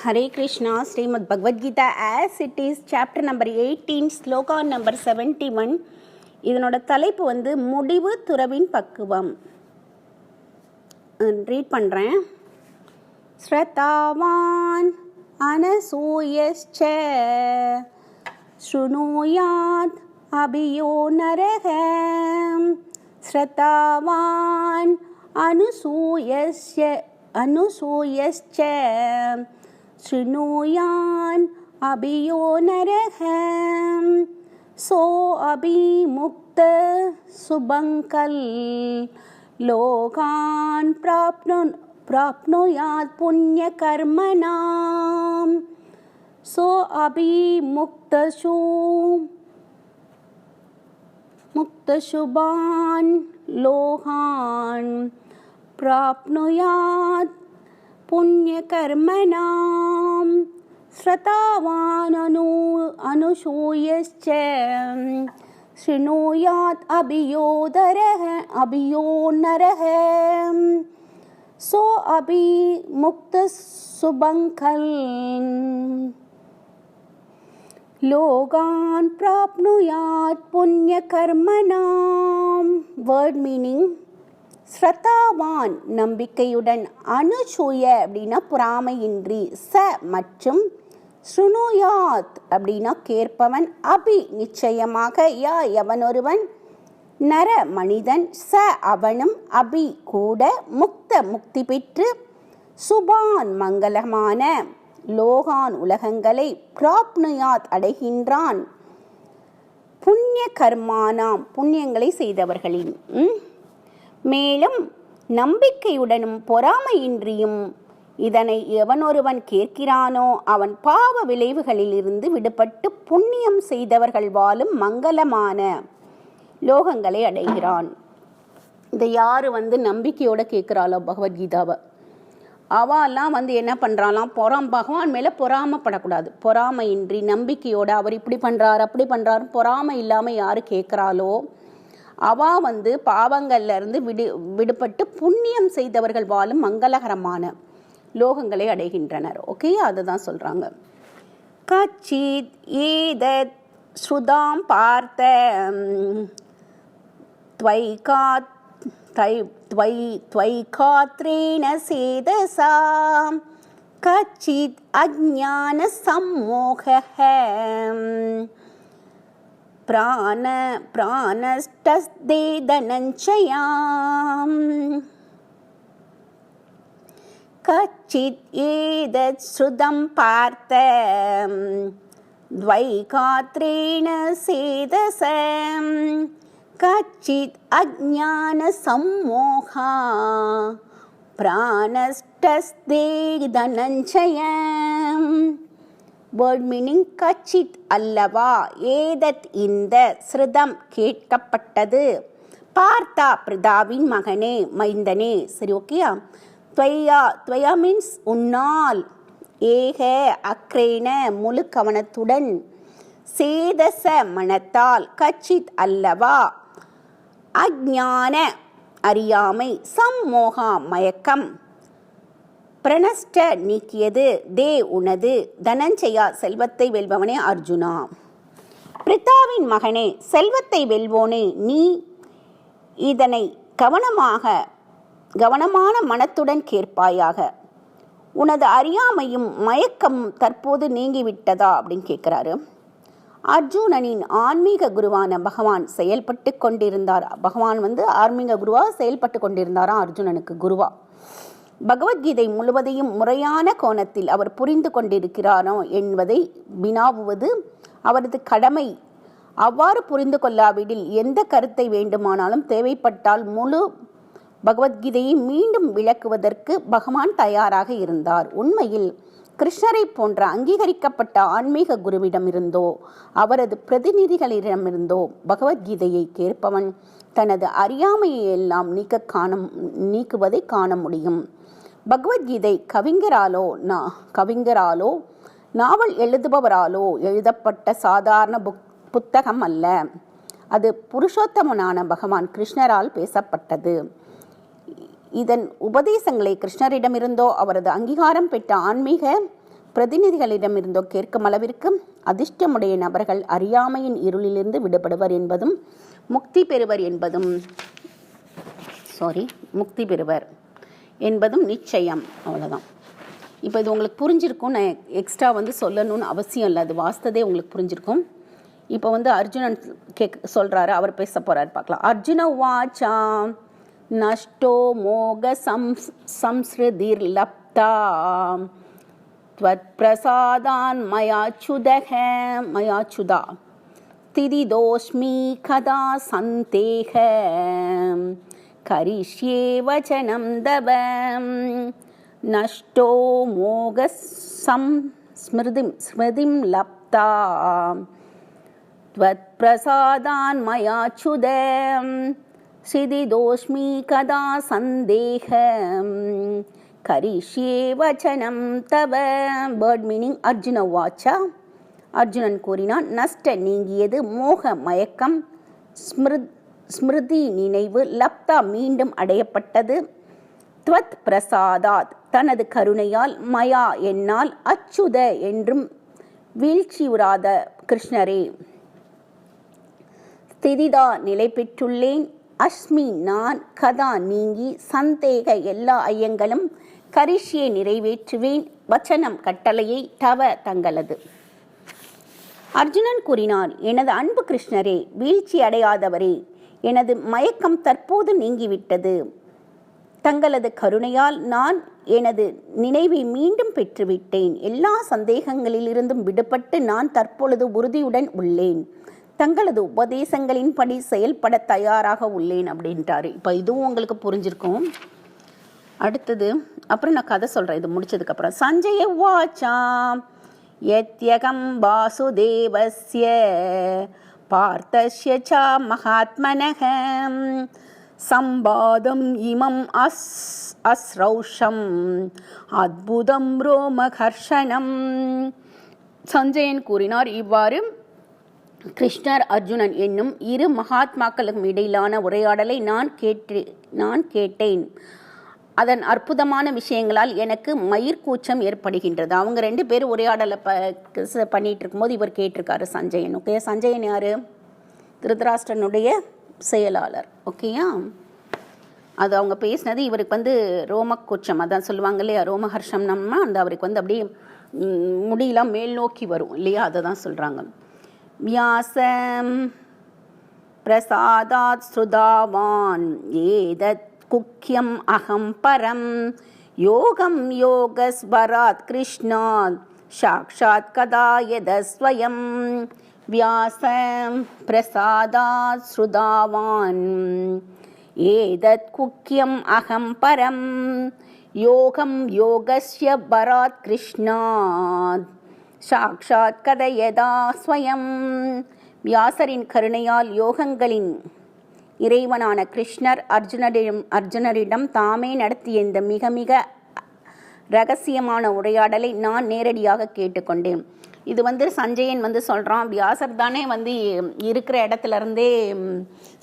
Hare Krishna, Srimad Bhagavad Gita as it is, chapter number 18, sloka number 71. இதனோட தலைப்பு வந்து முடிவு துறவின் பக்குவம். ரீட் பண்ணுறேன். ஸ்ரதாவான் அனசூயஸ்ச ஸ்ருணுயாத் அபியோ நரகம். ஸ்ரதாவான் அனுசூயஸ்ச शृणुयान् अभियो नरः सो अभिमुक्त सुबङ्कल् लोकान् प्राप्नुयात् पुण्यकर्मणां सो मुक्तशुभान् लोकान् प्राप्नुयात् पुण्यकर्मणां श्रतावान् अनुसूयश्च शृणुयात् अभियो नरः सो अभिमुक्तसुबङ्कल् लोकान् प्राप्नुयात् पुण्यकर्मणां. वर्ड मीनिंग ஸ்ரதாவான் நம்பிக்கையுடன், அனுசூய அப்படின்னா பொறாமையின்றி, ச மற்றும் ஸ்ருணுயாத் அப்படின்னா கேட்பவன், அபி நிச்சயமாக, யா எவனொருவன், நர மனிதன், ச அவனும், அபி கூட, முக்த முக்தி பெற்று, சுபான் மங்களமான, லோகான் உலகங்களை, பிராப்னுயாத் அடைகின்றான், புண்ணிய கர்மானாம் புண்ணியங்களை செய்தவர்களின். மேலும் நம்பிக்கையுடனும் பொறாமையின்றியும் இதனை எவனொருவன் கேட்கிறானோ அவன் பாவ விளைவுகளிலிருந்து விடுபட்டு புண்ணியம் செய்தவர்கள் வாழும் மங்களமான லோகங்களை அடைகிறான். இதை யாரு நம்பிக்கையோட கேட்கிறாளோ பகவத்கீதாவை, அவெல்லாம் என்ன பண்ணுறாலாம், பகவான் மேலே பொறாமப்படக்கூடாது. பொறாமையின்றி நம்பிக்கையோட அவர் இப்படி பண்ணுறார் அப்படி பண்ணுறாரு பொறாமை இல்லாமல் யார் கேட்குறாளோ அவா பாவங்கள்லேருந்து விடுபட்டு புண்ணியம் செய்தவர்கள் வாழும் மங்களகரமான லோகங்களை அடைகின்றனர். ஓகே, அதுதான் சொல்கிறாங்க. கச்சித் ஏதத் ஸ்ருதாம் பார்த்த த்வைகாத்ரேண சேதசாம் கச்சித் அஜ்ஞான சம்மோகம் பிராணஸ்தஸ்தே தனஞ்சயாம் கச்சித் ஏதத் ஸ்ருதம் பார்த்த த்வைகாத்ரேண சேதசம் கச்சித் அஜ்ஞான சம்மோகா பிராணஸ்தஸ்தே தனஞ்சயம். வேர்ட் மீனிங் கச்சித் அல்லவா, ஏதத் இந்த, ஸ்ருதம் கேட்கப்பட்டது, பார்த்தா பிரதாவின் மகனே மைந்தனே. சரி, ஓகேயா. துவயா மீன்ஸ் உன்னால், ஏக அக்ரேன முழு கவனத்துடன், சேதச மனத்தால், கச்சித் அல்லவா, அஜ்ஞான அறியாமை, சம்மோகா மயக்கம், பிரணஷ்ட நீக்கியது, தே உனது, தனஞ்சயா செல்வத்தை வெல்பவனே அர்ஜுனா. பிரித்தாவின் மகனே, செல்வத்தை வெல்வோனே, நீ இதனை கவனமான மனத்துடன் கேட்பாயாக. உனது அறியாமையும் மயக்கமும் தற்போது நீங்கிவிட்டதா அப்படின்னு கேட்குறாரு. அர்ஜுனனின் ஆன்மீக குருவான பகவான் செயல்பட்டு கொண்டிருந்தார். பகவான் ஆன்மீக குருவா செயல்பட்டு கொண்டிருந்தாராம் அர்ஜுனனுக்கு குருவா. பகவத்கீதை முழுவதையும் முறையான கோணத்தில் அவர் புரிந்து கொண்டிருக்கிறாரோ என்பதை வினாவுவது அவரது கடமை. அவ்வாறு புரிந்து கொள்ளாவிடில் எந்த கருத்தை வேண்டுமானாலும் தேவைப்பட்டால் முழு பகவத்கீதையை மீண்டும் விளக்குவதற்கு பகவான் தயாராக இருந்தார். உண்மையில் கிருஷ்ணரை போன்ற அங்கீகரிக்கப்பட்ட ஆன்மீக குருவிடமிருந்தோ அவரது பிரதிநிதிகளிடமிருந்தோ பகவத்கீதையை கேட்பவன் தனது அறியாமையை எல்லாம் நீக்குவதை காண முடியும். பகவத்கீதை கவிஞராலோ நாவல் எழுதுபவராலோ எழுதப்பட்ட சாதாரண புத்தகம் அல்ல. அது புருஷோத்தமனான பகவான் கிருஷ்ணரால் பேசப்பட்டது. இதன் உபதேசங்களை கிருஷ்ணரிடமிருந்தோ அவரது அங்கீகாரம் பெற்ற ஆன்மீக பிரதிநிதிகளிடமிருந்தோ கேட்கும் அளவிற்கு அதிர்ஷ்டமுடைய நபர்கள் அறியாமையின் இருளிலிருந்து விடுபடுவர் என்பதும் முக்தி பெறுவர் என்பதும் நிச்சயம். அவ்வளோதான். இப்போ இது உங்களுக்கு புரிஞ்சிருக்கும். நான் எக்ஸ்ட்ரா சொல்லணும்னு அவசியம் இல்லை, அது வாஸ்ததே உங்களுக்கு புரிஞ்சிருக்கும். இப்போ அர்ஜுனன் சொல்கிறாரு, அவர் பேச போகிறாரு, பார்க்கலாம். அர்ஜுன வாச்சா நஷ்டோ மோக சம்ஸ்ருதிர் லப்தா த்வத் பிரசாதான் மயாச்சுதா திதிதோஸ்மி கதா சந்தேக கரிஷ்யே வசனம் தவ நஷ்டோ மோக ஸ்மிருதிம் லப்தா த்வத் பிரசாதான் மயாச்சுத சிதிதோஸ்மி கதா சந்தேக கரிஷ்யே வசனம் தவ. பேர்ட் மீனிங் அர்ஜுன வாச்சா, அர்ஜுனன் கூறினான், நஷ்ட நீங்கியது, மோக மயக்கம், ஸ்மிருதி நினைவு, லப்தா மீண்டும் அடையப்பட்டது, த்வத் பிரசாதாத் தனது கருணையால், மயா என்னால், அச்சுத என்றும் வீழ்ச்சியுறாத கிருஷ்ணரே, ஸ்திதிதா நிலை பெற்றுள்ளேன், அஸ்மி நான், கதா நீங்கி, சந்தேக எல்லா ஐயங்களும், கரிஷ்யே நிறைவேற்றுவேன், வச்சனம் கட்டளையை, தவ தங்களது. அர்ஜுனன் கூறினார், எனது அன்பு கிருஷ்ணரே, வீழ்ச்சி அடையாதவரே, எனது மயக்கம் தற்போது நீங்கிவிட்டது. தங்களது கருணையால் நான் எனது நினைவை மீண்டும் பெற்றுவிட்டேன். எல்லா சந்தேகங்களிலிருந்தும் விடுபட்டு நான் தற்பொழுது உறுதியுடன் உள்ளேன். தங்களது உபதேசங்களின்படி செயல்பட தயாராக உள்ளேன் அப்படின்ட்டாரு. இப்போ இதுவும் உங்களுக்கு புரிஞ்சிருக்கும். அடுத்தது அப்புறம் நான் கதை சொல்கிறேன், இது முடிச்சதுக்கப்புறம். சஞ்சய வாச்சா யத்யகம் வாசுதேவஸ்ய பார்த்தஸ்ய ச மகாத்மனஹ சம்பாதம் இமம் அஸ்ரௌஷம் அத்புதம் ரோமகர்ஷணம். சஞ்சயன் கூறினார், இவ்வாறு கிருஷ்ணர் அர்ஜுனன் என்னும் இரு மகாத்மாக்களுக்கும் இடையிலான உரையாடலை நான் கேட்டேன். அதன் அற்புதமான விஷயங்களால் எனக்கு மயிர்கூச்சம் ஏற்படுகின்றது. அவங்க 2 பேரும் உரையாடலை பண்ணிட்டு இருக்கும்போது இவர் கேட்டிருக்காரு சஞ்சயன். ஓகே, சஞ்சயன் யாரு? திருதராஷ்டிரனுடைய செயலாளர். ஓகேயா, அது அவங்க பேசினது இவருக்கு ரோமக்கூச்சம், அதான் சொல்லுவாங்க இல்லையா, ரோமஹர்ஷம்னா அந்த அவருக்கு அப்படியே முடியெல்லாம் மேல் நோக்கி வரும் இல்லையா, அதை தான் சொல்கிறாங்க. வியாசம் பிரசாதாத் ஸ்ருதாவான் ஏதத் குக்கியம் அகம் பரம் யோகம் யோகஸ்வராத் கிருஷ்ணாத் சாக்ஷாத் கதா யதஸ்வயம். வியாசம் பிரசாதாத் ஸ்ருதாவான் ஏதத் குக்கியம் அகம் பரம் யோகம் யோகஸ்ய பராத் கிருஷ்ணாத் சாக்ஷாத் கதயதா ஸ்வயம். வியாசரின் கருணையால் யோகங்களின் இறைவனான கிருஷ்ணர் அர்ஜுனரிடம் தாமே நடத்திய இந்த மிக மிக இரகசியமான உரையாடலை நான் நேரடியாக கேட்டுக்கொண்டேன். இது சஞ்சயன் சொல்கிறான், வியாசர் தானே இருக்கிற இடத்துல இருந்தே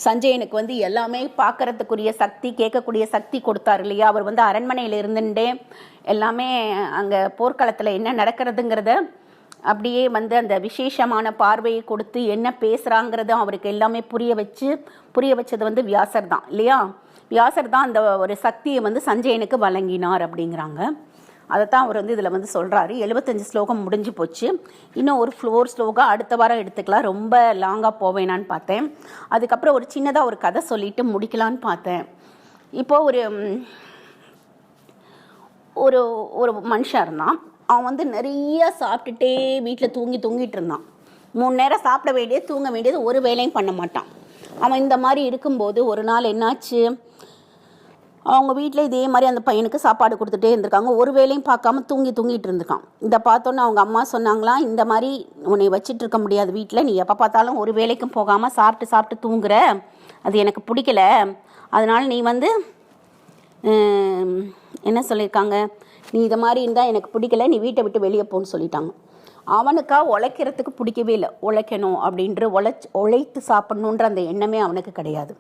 சஞ்சயனுக்கு எல்லாமே பார்க்கறதுக்குரிய சக்தி, கேட்கக்கூடிய சக்தி கொடுத்தார் இல்லையா. அவர் அரண்மனையில் இருந்துட்டே எல்லாமே அங்கே போர்க்களத்தில் என்ன நடக்கிறதுங்கிறத அப்படியே அந்த விசேஷமான பார்வையை கொடுத்து என்ன பேசுகிறாங்கிறத அவருக்கு எல்லாமே புரிய வச்சது வியாசர் தான் இல்லையா. வியாசர் தான் அந்த ஒரு சக்தியை சஞ்சயனுக்கு வழங்கினார் அப்படிங்கிறாங்க. அதைத்தான் அவர் இதில் சொல்கிறாரு. 75 ஸ்லோகம் முடிஞ்சு போச்சு. இன்னும் ஒரு 4 ஸ்லோகம் அடுத்த வாரம் எடுத்துக்கலாம். ரொம்ப லாங்காக போவேனான்னு பார்த்தேன். அதுக்கப்புறம் ஒரு சின்னதாக ஒரு கதை சொல்லிட்டு முடிக்கலான்னு பார்த்தேன். இப்போது ஒரு ஒரு மனுஷன் இருந்தான். அவன் நிறைய சாப்பிட்டுட்டே வீட்டில் தூங்கிட்டு இருந்தான். 3 நேரம் சாப்பிட வேண்டியது, தூங்க வேண்டியது, ஒரு வேலையும் பண்ண மாட்டான். அவன் இந்த மாதிரி இருக்கும்போது ஒரு நாள் என்னாச்சு, அவங்க வீட்டில் இதே மாதிரி அந்த பையனுக்கு சாப்பாடு கொடுத்துட்டே இருந்திருக்காங்க. ஒரு வேலையும் பார்க்காம தூங்கிட்டு இருந்திருக்கான். இதை பார்த்தோன்னே அவங்க அம்மா சொன்னாங்களாம், இந்த மாதிரி உன்னை வச்சிட்டு இருக்க முடியாது வீட்டில், நீ எப்போ பார்த்தாலும் ஒரு வேலைக்கும் போகாமல் சாப்பிட்டு தூங்குற, அது எனக்கு பிடிக்கல. அதனால் நீ என்ன சொல்லியிருக்காங்க, நீ இதை மாதிரி இருந்தால் எனக்கு பிடிக்கல, நீ வீட்டை விட்டு வெளியே போன்னு சொல்லிட்டாங்க. அவனுக்கா உழைக்கிறதுக்கு பிடிக்கவே இல்லை. உழைக்கணும் அப்படின்ற உழைத்து சாப்பிட்ணுன்ற அந்த எண்ணமே அவனுக்கு கிடையாது.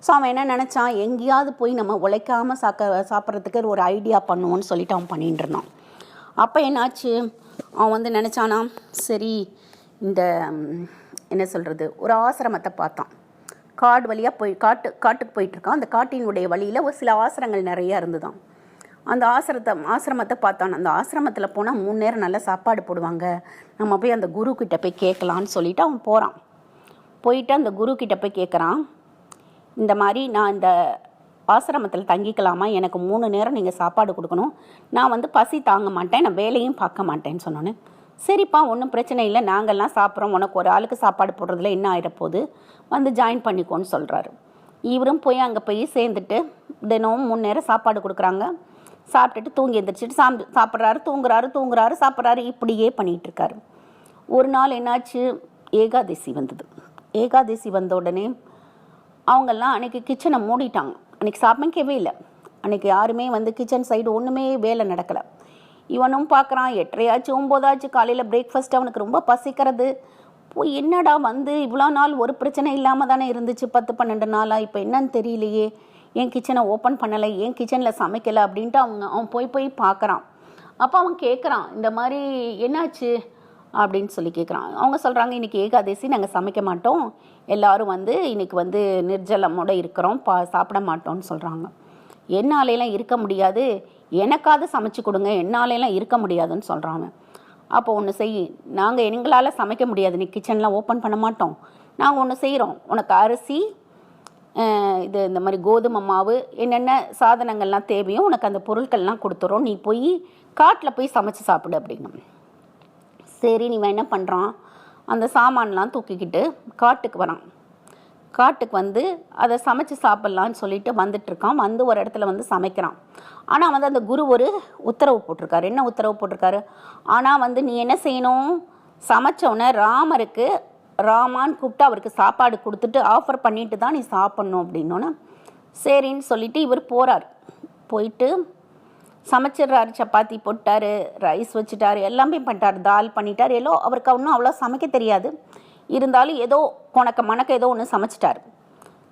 ஸோ அவன் என்ன நினச்சான், எங்கேயாவது போய் நம்ம உழைக்காமல் சாப்பிட்றதுக்கு ஒரு ஐடியா பண்ணுவோன்னு சொல்லிட்டு அவன் பண்ணிட்டு இருந்தான். அப்போ என்னாச்சு, அவன் வந்து நினச்சானா, சரி இந்த என்ன சொல்கிறது, ஒரு ஆசிரமத்தை பார்த்தான். காடு வழியாக காட்டுக்கு போயிட்டுருக்கான். அந்த காட்டினுடைய வழியில் ஒரு சில ஆசிரமங்கள் நிறையா இருந்துதான். அந்த ஆசிரமத்தை பார்த்தான். அந்த ஆசிரமத்தில் போனால் 3 நேரம் நல்ல சாப்பாடு போடுவாங்க, நம்ம போய் அந்த குரு கிட்ட போய் கேட்கலான்னு சொல்லிவிட்டு அவன் போகிறான். போயிட்டு அந்த குரு கிட்ட போய் கேட்குறான், இந்த மாதிரி நான் இந்த ஆசிரமத்தில் தங்கிக்கலாமா, எனக்கு 3 நேரம் நீங்கள் சாப்பாடு கொடுக்கணும், நான் வந்து பசி தாங்க மாட்டேன், நான் வேலையும் பார்க்க மாட்டேன்னு சொன்னோன்னே, சரிப்பா ஒன்றும் பிரச்சனை இல்லை, நாங்கள்லாம் சாப்பிட்றோம், உனக்கு ஒரு ஆளுக்கு சாப்பாடு போடுறதுல என்ன ஆகிடப்போகுது, வந்து ஜாயின் பண்ணிக்கோன்னு சொல்கிறாரு. இவரும் போய் அங்கே போய் சேர்ந்துட்டு தினமும் 3 நேரம் சாப்பாடு கொடுக்குறாங்க. சாப்பிட்டுட்டு தூங்கி எழுந்திரிச்சிட்டு சாப்பிட்றாரு, தூங்குறாரு, சாப்பிட்றாரு, இப்படியே பண்ணிகிட்ருக்காரு. ஒரு நாள் என்னாச்சு, ஏகாதசி வந்தது. ஏகாதசி வந்த உடனே அவங்கெல்லாம் அன்றைக்கி கிச்சனை மூடிட்டாங்க. அன்றைக்கி சமைக்கவே இல்லை. அன்றைக்கி யாருமே வந்து கிச்சன் சைடு ஒன்றுமே வேலை நடக்கலை. இவனும் பார்க்குறான், 8:30 ஆச்சு 9 ஆச்சு, காலையில் பிரேக்ஃபாஸ்ட், அவனுக்கு ரொம்ப பசிக்கிறது. போய் என்னடா வந்து இவ்வளோ நாள் ஒரு பிரச்சனை இல்லாமல் தானே இருந்துச்சு, 10-12 நாளாக, இப்போ என்னன்னு தெரியலையே, ஏன் கிச்சனை ஓப்பன் பண்ணலை, ஏன் கிச்சனில் சமைக்கலை அப்படின்ட்டு அவன் போய் பார்க்குறான். அப்போ அவன் கேட்குறான், இந்த மாதிரி என்னாச்சு அப்படின்னு சொல்லி கேட்குறான். அவங்க சொல்கிறாங்க, இன்றைக்கி ஏகாதசி, நாங்கள் சமைக்க மாட்டோம், எல்லோரும் வந்து இன்றைக்கி வந்து நிர்ஜலமோடு இருக்கிறோம், சாப்பிட மாட்டோம்னு சொல்கிறாங்க. என்னாலெல்லாம் இருக்க முடியாது, எனக்காவது சமைச்சு கொடுங்க, என்னாலெல்லாம் இருக்க முடியாதுன்னு சொல்கிறாங்க. அப்போ ஒன்று செய், நாங்கள் எங்களால் சமைக்க முடியாது, நீ கிச்சன்லாம் ஓப்பன் பண்ண மாட்டோம், நாங்கள் ஒன்று செய்கிறோம், உனக்கு அரிசி, இந்த மாதிரி கோதுமை மாவு, என்னென்ன சாதனங்கள்லாம் தேவையோ உனக்கு அந்த பொருட்கள்லாம் கொடுத்துறோம், நீ போய் காட்டில் போய் சமைச்சு சாப்பிடு அப்படின்னு. சரி, நீ என்ன பண்ணுறான், அந்த சாமான்லாம் தூக்கிக்கிட்டு காட்டுக்கு வரான். காட்டுக்கு வந்து அதை சமைச்சு சாப்பிட்லான்னு சொல்லிட்டு வந்துட்டுருக்கான். வந்து ஒரு இடத்துல வந்து சமைக்கிறான். ஆனால் வந்து அந்த குரு ஒரு உத்தரவு போட்டிருக்காரு. என்ன உத்தரவு போட்டிருக்காரு, ஆனால் வந்து நீ என்ன செய்யணும், சமைச்சோன்னே ராமருக்கு ராமான்னு கூப்பிட்டு அவருக்கு சாப்பாடு கொடுத்துட்டு ஆஃபர் பண்ணிட்டு தான் நீ சாப்பிட்ணும் அப்படின்னோன்னே சரின்னு சொல்லிட்டு இவர் போகிறார். போயிட்டு சமைச்சிடுறாரு, சப்பாத்தி போட்டார், ரைஸ் வச்சுட்டார், எல்லாமே பண்ணிட்டார், தால் பண்ணிட்டார். அவருக்கு ஒன்றும் அவ்வளோ சமைக்க தெரியாது, இருந்தாலும் ஏதோ மணக்க ஏதோ ஒன்று சமைச்சிட்டார்.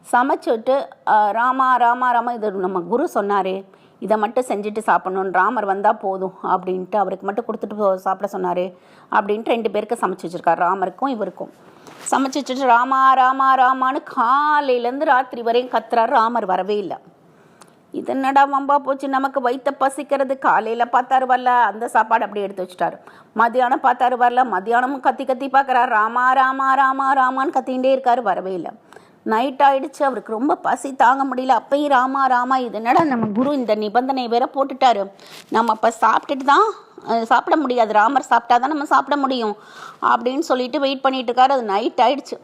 சமைச்சிட்டு ராமா ராமா ராமா, இது நம்ம குரு சொன்னார், இதை மட்டும் செஞ்சுட்டு சாப்பிட்ணுன்னு, ராமர் வந்தால் போதும் அப்படின்ட்டு அவருக்கு மட்டும் கொடுத்துட்டு சாப்பிட சொன்னார் அப்படின்ட்டு 2 பேருக்கு சமைச்சு வச்சுருக்காரு, ராமருக்கும் இவருக்கும். சமைச்சு வச்சுட்டு ராமா ராமா ராமான்னு காலையிலேருந்து ராத்திரி வரையும் கத்துறாரு. ராமர் வரவே இல்லை. இது என்னடா வம்பா போச்சு, நமக்கு வயிற்ற பசிக்கிறது. காலையில் பார்த்தாரு வரல, அந்த சாப்பாடு அப்படியே எடுத்து வச்சுட்டாரு. மத்தியானம் பார்த்தாரு வரல, மத்தியானமும் கத்தி பார்க்குறாரு, ராமா ராமா ராமா ராமான்னு கத்திகிட்டே இருக்காரு, வரவே இல்லை. நைட் ஆகிடுச்சு, அவருக்கு ரொம்ப பசி தாங்க முடியல. அப்பயும் ராமா ராமா, இது என்னடா நம்ம குரு இந்த நிபந்தனை வேற போட்டுட்டாரு, நம்ம அப்போ சாப்பிட்டுட்டு தான் சாப்பிட முடியாது, ராமர் சாப்பிட்டா தான் நம்ம சாப்பிட முடியும் அப்படின்னு சொல்லிட்டு வெயிட் பண்ணிட்டு இருக்காரு. அது நைட் ஆகிடுச்சு.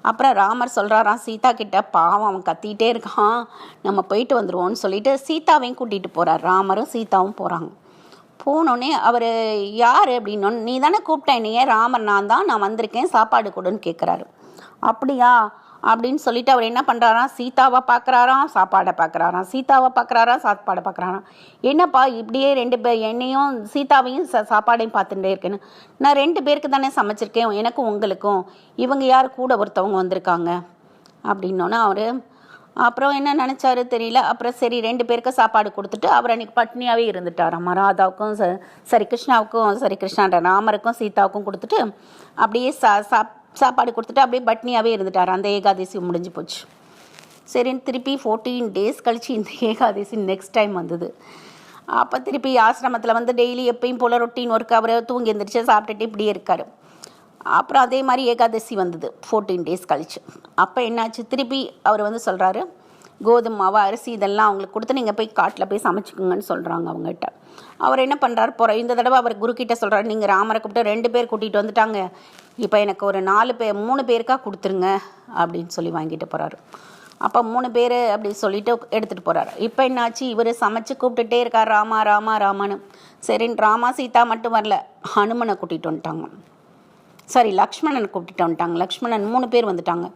அப்புறம் ராமர் சொல்கிறாராம் சீதா கிட்ட, பாவம் அவன் கத்திகிட்டே இருக்கான், நம்ம போயிட்டு வந்துடுவோம்னு சொல்லிட்டு சீதாவையும் கூட்டிகிட்டு போகிறார். ராமரும் சீதாவும் போகிறாங்க. போனோடனே அவர் யார் அப்படின்னோன்னு, நீ தானே கூப்பிட்டேன் என்னையே, ராமர் நான் தான், நான் வந்திருக்கேன், சாப்பாடு கொடுன்னு கேட்குறாரு. அப்படியா அப்படின்னு சொல்லிட்டு அவர் என்ன பண்ணுறாராம், சீதாவை பார்க்குறாராம், சாப்பாடை பார்க்குறாராம், சீதாவை பார்க்குறாராம், சாப்பாடை பார்க்குறாராம். என்னப்பா இப்படியே 2 பேர், என்னையும் சீதாவையும் சாப்பாடையும் பார்த்துட்டே இருக்கேன்னு, நான் 2 பேருக்கு தானே சமைச்சிருக்கேன், எனக்கும் உங்களுக்கும், இவங்க யார் கூட ஒருத்தவங்க வந்திருக்காங்க அப்படின்னோன்னா அவர் அப்புறம் என்ன நினச்சாரு தெரியல. அப்புறம் சரி 2 பேருக்கு சாப்பாடு கொடுத்துட்டு அவர் அன்றைக்கி பட்னியாகவே இருந்துட்டாராம். ராதாவுக்கும் கிருஷ்ணான்ற ராமருக்கும் சீதாவுக்கும் கொடுத்துட்டு அப்படியே சாப்பாடு கொடுத்துட்டு அப்படியே பட்னியாகவே இருந்துட்டார். அந்த ஏகாதசி முடிஞ்சு போச்சு. சரின்னு திருப்பி 14 டேஸ் கழித்து இந்த ஏகாதசி நெக்ஸ்ட் டைம் வந்தது. அப்போ திருப்பி ஆசிரமத்தில் வந்து டெய்லி எப்பயும் போல் ரொட்டீன் ஒர்க், அவர் தூங்கி எழுந்திரிச்சு சாப்பிட்டுட்டு இப்படியே இருக்கார். அப்புறம் அதே மாதிரி ஏகாதசி வந்தது 14 டேஸ் கழிச்சு. அப்போ என்னாச்சு, திருப்பி அவர் வந்து சொல்கிறாரு, கோதுமை மாவு, அரிசி இதெல்லாம் அவங்களுக்கு கொடுத்து நீங்கள் போய் காட்டில் போய் சமைச்சிக்கோங்கன்னு சொல்கிறாங்க அவங்ககிட்ட. அவர் என்ன பண்ணுறாரு, இந்த தடவை அவர் குருக்கிட்ட சொல்கிறாரு, நீங்கள் ராமரை கூப்பிட்டு 2 பேர் கூட்டிகிட்டு வந்துட்டாங்க, இப்போ எனக்கு ஒரு 3 பேருக்காக கொடுத்துருங்க அப்படின்னு சொல்லி வாங்கிட்டு போகிறாரு. அப்போ 3 பேர் அப்படி சொல்லிட்டு எடுத்துகிட்டு போகிறாரு. இப்போ என்னாச்சு, இவர் சமைச்சு கூப்பிட்டுட்டே இருக்கார், ராமா ராமா ராமான்னு. சரின்னு ராமா சீதா மட்டும் வரல, ஹனுமனை கூட்டிகிட்டு வந்துட்டாங்க, லக்ஷ்மணன் கூப்பிட்டு வந்துட்டாங்க. லக்ஷ்மணன் 3 பேர் வந்துட்டாங்க.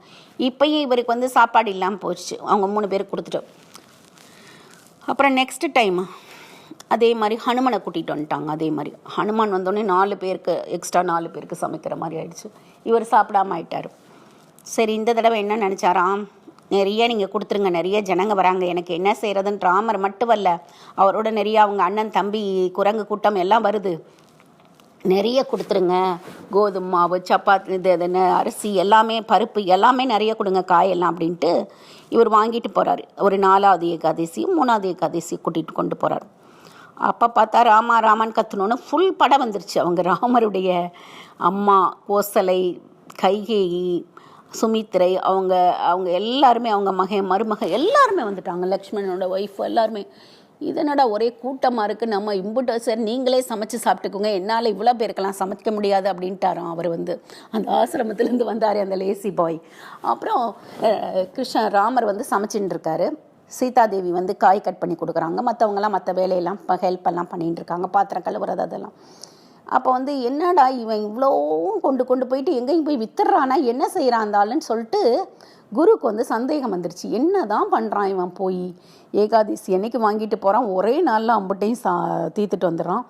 இப்போயும் இவருக்கு வந்து சாப்பாடு இல்லாமல் போச்சு, அவங்க 3 பேர் கொடுத்துட்டு. அப்புறம் நெக்ஸ்ட் டைம் அதே மாதிரி ஹனுமனை கூட்டிகிட்டு வந்துட்டாங்க. அதே மாதிரி ஹனுமான் வந்தோடனே 4 பேருக்கு எக்ஸ்ட்ரா 4 பேருக்கு சமைக்கிற மாதிரி ஆயிடுச்சு. இவர் சாப்பிடாம ஆயிட்டார். சரி, இந்த தடவை என்ன நினச்சாராம், நிறைய நீங்கள் கொடுத்துருங்க, நிறைய ஜனங்க வராங்க, எனக்கு என்ன செய்கிறதுன்னு. ராமர் மட்டும் வரல, அவரோட நிறைய அவங்க அண்ணன் தம்பி குரங்கு கூட்டம் எல்லாம் வருது, நிறைய கொடுத்துருங்க, கோதுமை மாவு, சப்பாத்தி, இது இதுன்னு அரிசி எல்லாமே, பருப்பு எல்லாமே நிறைய கொடுங்க, காயெல்லாம் அப்படின்ட்டு இவர் வாங்கிட்டு போகிறாரு. ஒரு 4வது ஏகாதசியும் 3வது ஏகாதசியும் கூட்டிகிட்டு கொண்டு போகிறார். அப்போ பார்த்தா ராமா ராமான்னு கத்துனோன்னு ஃபுல் படம் வந்துருச்சு. அவங்க ராமருடைய அம்மா கோசலை, கைகேயி, சுமித்திரை, அவங்க அவங்க எல்லாருமே, அவங்க மருமக எல்லாருமே வந்துட்டாங்க, லக்ஷ்மணனோட ஒய்ஃப் எல்லாருமே. இதனடா ஒரே கூட்டமாக இருக்குது, நம்ம இம்புட்டு சார் நீங்களே சமைச்சு சாப்பிட்டுக்கோங்க, என்னால் இவ்வளோ பேருக்கெல்லாம் சமைக்க முடியாது அப்படின்ட்டாராம். அவர் வந்து அந்த ஆசிரமத்துலேருந்து வந்தார் அந்த லேசி பாய். அப்புறம் ராமர் வந்து சமைச்சின்னு இருக்காரு. சீதாதேவி வந்து காய் கட் பண்ணி கொடுக்குறாங்க, மற்றவங்களாம் மற்ற வேலையெல்லாம் ஹெல்ப்பெல்லாம் பண்ணிகிட்டு இருக்காங்க, பாத்திரம் கழுவுறது அதெல்லாம். அப்போ வந்து என்னடா இவன் இவ்வளோவும் கொண்டு போயிட்டு எங்கேயும் போய் வித்துடுறானா, என்ன செய்கிறாந்தாலுன்னு சொல்லிட்டு குருக்கு வந்து சந்தேகம் வந்துருச்சு. என்ன தான் பண்ணுறான் இவன், போய் ஏகாதசி அன்னைக்கு வாங்கிட்டு போகிறான், ஒரே நாளில் அம்பட்டையும் தீர்த்துட்டு வந்துடுறான்,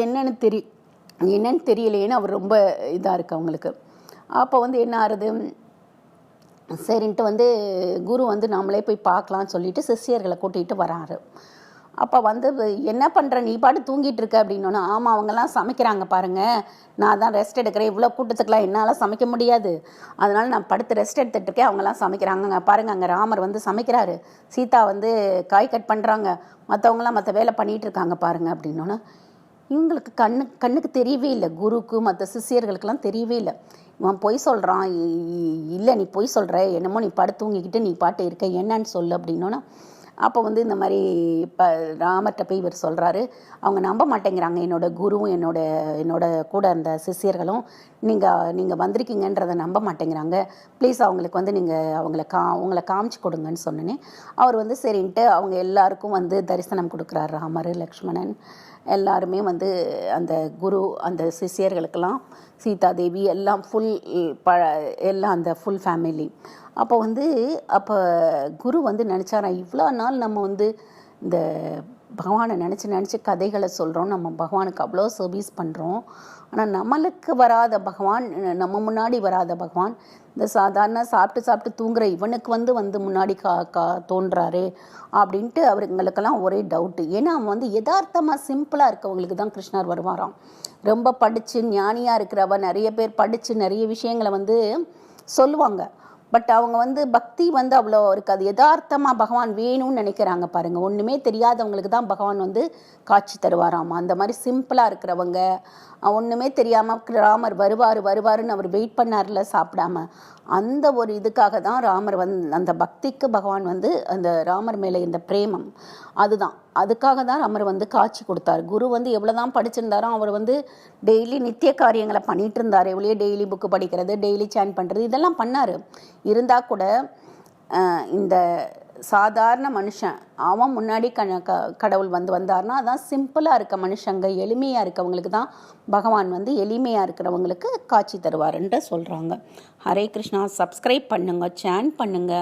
என்னன்னு தெரியலையேன்னு அவர் ரொம்ப இதாக இருக்குது அவங்களுக்கு. அப்போ வந்து என்ன ஆறுது, சரின்ட்டு வந்து குரு வந்து நாமளே போய் பார்க்கலான்னு சொல்லிட்டு சிஷ்யர்களை கூட்டிகிட்டு வராரு. அப்போ வந்து என்ன பண்ணுற, நீ பாட்டு தூங்கிட்டு இருக்க அப்படின்னோன்னா, ஆமாம் அவங்கெல்லாம் சமைக்கிறாங்க பாருங்கள், நான் தான் ரெஸ்ட் எடுக்கிறேன், இவ்வளோ கூட்டத்துக்கெலாம் என்னால் சமைக்க முடியாது, அதனால் நான் படுத்து ரெஸ்ட் எடுத்துகிட்ருக்கேன், அவங்கெல்லாம் சமைக்கிறாங்க பாருங்கள், அங்கே ராமர் வந்து சமைக்கிறாரு, சீதா வந்து காய் கட் பண்ணுறாங்க, மற்றவங்களாம் மற்ற வேலை பண்ணிகிட்டு இருக்காங்க பாருங்கள் அப்படின்னோன்னா, இவங்களுக்கு கண்ணுக்கு தெரியவே இல்லை, குருக்கு மற்ற சிஷியர்களுக்கெல்லாம் தெரியவே இல்லை. இவன் பொய் சொல்கிறான், இல்லை நீ பொய் சொல்கிற, என்னமோ நீ படுத்தூங்கிக்கிட்டு நீ பாட்டு இருக்க, என்னன்னு சொல்லு அப்படின்னோன்னா, அப்போ வந்து இந்த மாதிரி ராமர்கிட்ட போய் இவர் சொல்கிறாரு. அவங்க நம்ப மாட்டேங்கிறாங்க, என்னோட குருவும் என்னோட கூட அந்த சிஷியர்களும் நீங்கள் வந்திருக்கீங்கன்றதை நம்ப மாட்டேங்கிறாங்க, ப்ளீஸ் அவங்களுக்கு வந்து நீங்கள் அவங்கள காமிச்சு கொடுங்கன்னு சொன்னேனே. அவர் வந்து சரின்ட்டு அவங்க எல்லாருக்கும் வந்து தரிசனம் கொடுக்குறாரு. ராமர், லக்ஷ்மணன் எல்லாருமே வந்து அந்த குரு அந்த சிஷியர்களுக்கெல்லாம், சீதாதேவி எல்லாம் எல்லாம் அந்த ஃபுல் ஃபேமிலி. அப்போ குரு வந்து நினச்சாராம், இவ்வளோ நாள் நம்ம வந்து இந்த பகவானை நினச்சி கதைகளை சொல்கிறோம், நம்ம பகவானுக்கு அவ்வளோ சர்வீஸ் பண்ணுறோம், ஆனால் நம்மளுக்கு வராத பகவான், நம்ம முன்னாடி வராத பகவான், இந்த சாதாரண சாப்பிட்டு தூங்குற இவனுக்கு வந்து முன்னாடி தோன்றாரு அப்படின்ட்டு அவருங்களுக்கெல்லாம் ஒரே டவுட்டு. ஏன்னா அவன் வந்து யதார்த்தமாக சிம்பிளாக இருக்கவங்களுக்கு தான் கிருஷ்ணர் வருவாராம். ரொம்ப படித்து ஞானியாக இருக்கிறவ நிறைய பேர் படித்து நிறைய விஷயங்களை வந்து சொல்லுவாங்க, பட் அவங்க வந்து பக்தி வந்து அவ்வளோ இருக்காது, யதார்த்தமாக பகவான் வேணும்னு நினைக்கிறாங்க பாருங்கள். ஒன்றுமே தெரியாதவங்களுக்கு தான் பகவான் வந்து காட்சி தருவாராமா. அந்த மாதிரி சிம்பிளாக இருக்கிறவங்க, ஒன்றுமே தெரியாமல் ராமர் வருவாருன்னு அவர் வெயிட் பண்ணார்ல சாப்பிடாம, அந்த ஒரு இதுக்காக தான் ராமர் அந்த பக்திக்கு பகவான் வந்து அந்த ராமர் மேலே இந்த பிரேமம், அதுக்காக தான் ராமர் வந்து காட்சி கொடுத்தார். குரு வந்து எவ்வளோ தான் படிச்சிருந்தாரோ அவர் வந்து டெய்லி நித்திய காரியங்களை பண்ணிகிட்டு இருந்தார், எவ்வளோ டெய்லி புக்கு படிக்கிறது, டெய்லி சேன் பண்ணுறது, இதெல்லாம் பண்ணார். இருந்தால் கூட இந்த சாதாரண மனுஷன் அவன் முன்னாடி கடவுள் வந்தார்னா, அதான் சிம்பிளாக இருக்க மனுஷங்க, எளிமையாக இருக்கவங்களுக்கு தான் பகவான் வந்து எளிமையாக இருக்கிறவங்களுக்கு காட்சி தருவாருன்ற சொல்கிறாங்க. ஹரே கிருஷ்ணா. சப்ஸ்கிரைப் பண்ணுங்க, சேன் பண்ணுங்க.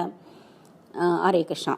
ஹரே கிருஷ்ணா.